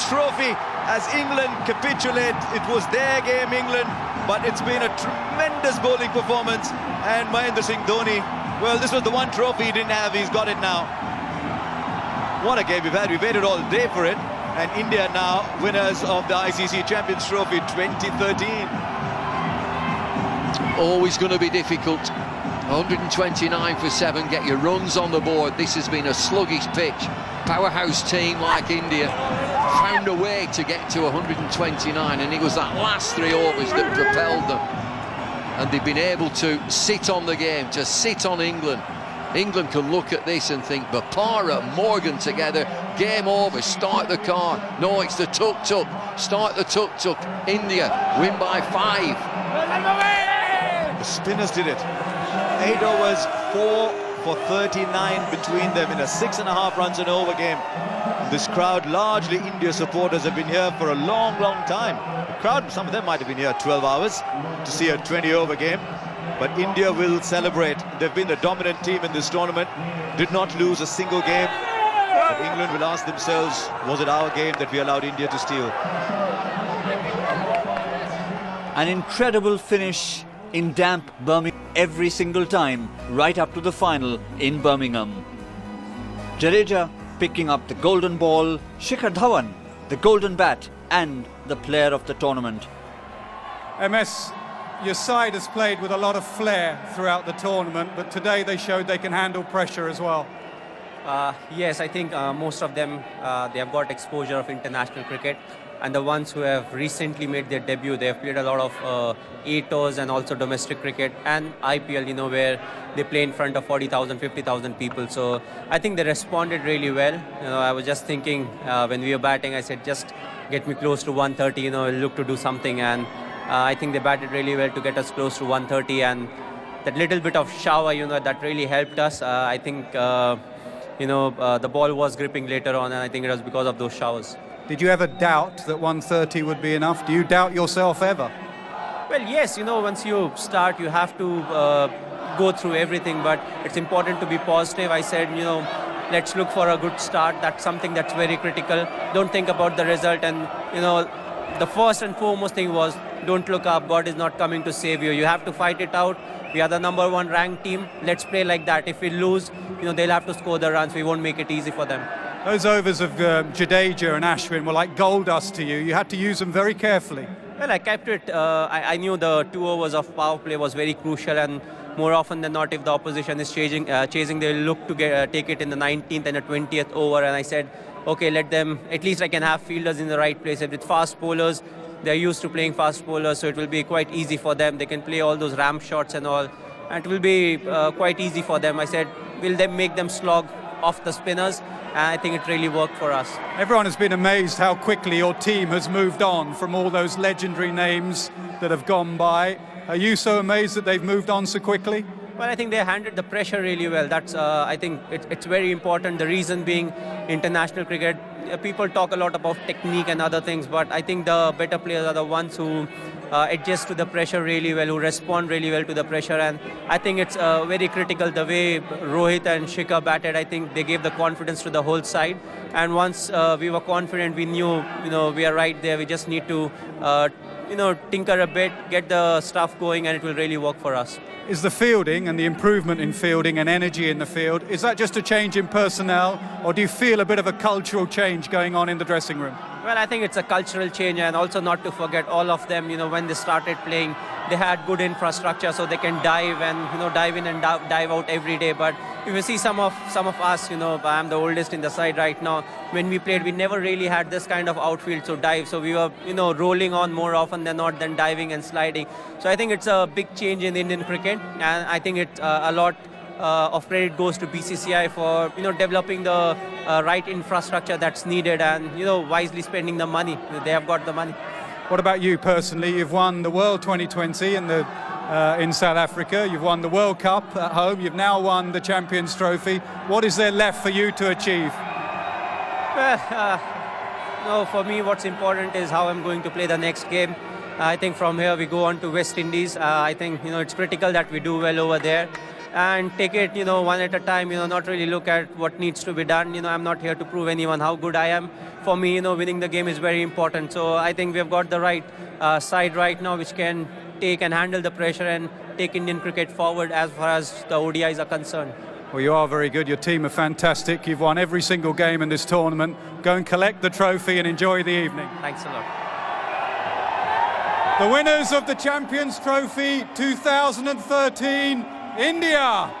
trophy as England capitulate. It was their game, England, but it's been a tremendous bowling performance. And Mahendra Singh Dhoni, well, this was the one trophy he didn't have. He's got it now. What a game we've had. We waited all day for it. And India now winners of the ICC Champions Trophy 2013. Always going to be difficult. 129 for 7, get your runs on the board. This has been a sluggish pitch. Powerhouse team like India found a way to get to 129, and it was that last 3 overs that propelled them. And they've been able to sit on the game, to sit on England. England can look at this and think, Bopara, Morgan together, game over, start the car. No, it's the tuk-tuk, start the tuk-tuk. India win by 5. The spinners did it. 8 overs, 4 for 39 between them in a 6.5 runs and over game. This crowd, largely India supporters, have been here for a long, long time. The crowd, some of them might have been here 12 hours to see a 20-over game. But India will celebrate. They've been the dominant team in this tournament, did not lose a single game. But England will ask themselves, was it our game that we allowed India to steal? An incredible finish in damp Birmingham every single time, right up to the final in Birmingham. Jadeja picking up the golden ball, Shikhar Dhawan, the golden bat, and the player of the tournament. MS, your side has played with a lot of flair throughout the tournament, but today they showed they can handle pressure as well. Yes, I think most of them, they have got exposure of international cricket. And the ones who have recently made their debut, they have played a lot of A-tours and also domestic cricket and IPL, where they play in front of 40,000, 50,000 people. So I think they responded really well. I was just thinking when we were batting, I said, just get me close to 130, look to do something. And I think they batted really well to get us close to 130. And that little bit of shower, that really helped us. I think, the ball was gripping later on, and I think it was because of those showers. Did you ever doubt that 130 would be enough? Do you doubt yourself ever? Well, yes, once you start, you have to go through everything, but it's important to be positive. I said, let's look for a good start. That's something that's very critical. Don't think about the result. And, the first and foremost thing was, don't look up. God is not coming to save you. You have to fight it out. We are the #1 ranked team. Let's play like that. If we lose, they'll have to score the runs. We won't make it easy for them. Those overs of Jadeja and Ashwin were like gold dust to you. You had to use them very carefully. Well, I kept it. I knew the 2 overs of power play was very crucial, and more often than not, if the opposition is chasing, they'll look to take it in the 19th and the 20th over. And I said, okay, let them, at least I can have fielders in the right place. With fast bowlers, they're used to playing fast bowlers, so it will be quite easy for them. They can play all those ramp shots and all, and it will be quite easy for them. I said, will they make them slog off the spinners? And I think it really worked for us. Everyone has been amazed how quickly your team has moved on from all those legendary names that have gone by. Are you so amazed that they've moved on so quickly? Well, I think they handled the pressure really well. That's, I think it's very important. The reason being international cricket, people talk a lot about technique and other things, but I think the better players are the ones who adjust to the pressure really well, who respond really well to the pressure. And I think it's very critical the way Rohit and Shikhar batted. I think they gave the confidence to the whole side. And once we were confident, we knew, we are right there. We just need to, tinker a bit, get the stuff going, and it will really work for us. Is the fielding and the improvement in fielding and energy in the field, is that just a change in personnel, or do you feel a bit of a cultural change going on in the dressing room? Well, I think it's a cultural change, and also not to forget all of them, when they started playing, they had good infrastructure so they can dive and, dive in and dive out every day. But if you see some of us, I'm the oldest in the side right now, when we played, we never really had this kind of outfield to dive. So we were, rolling on more often than not than diving and sliding. So I think it's a big change in Indian cricket, and I think it's a lot of credit goes to BCCI for developing the right infrastructure that's needed, and wisely spending the money. They have got the money. What about you personally? You've won the World 2020 in South Africa. You've won the World Cup at home. You've now won the Champions Trophy. What is there left for you to achieve? Well, no, for me, what's important is how I'm going to play the next game. I think from here we go on to West Indies. I think it's critical that we do well over there. and take it, one at a time, not really look at what needs to be done. I'm not here to prove anyone how good I am. For me, winning the game is very important. So I think we've got the right side right now, which can take and handle the pressure and take Indian cricket forward as far as the ODIs are concerned. Well, you are very good. Your team are fantastic. You've won every single game in this tournament. Go and collect the trophy and enjoy the evening. Thanks a lot. The winners of the Champions Trophy 2013, India.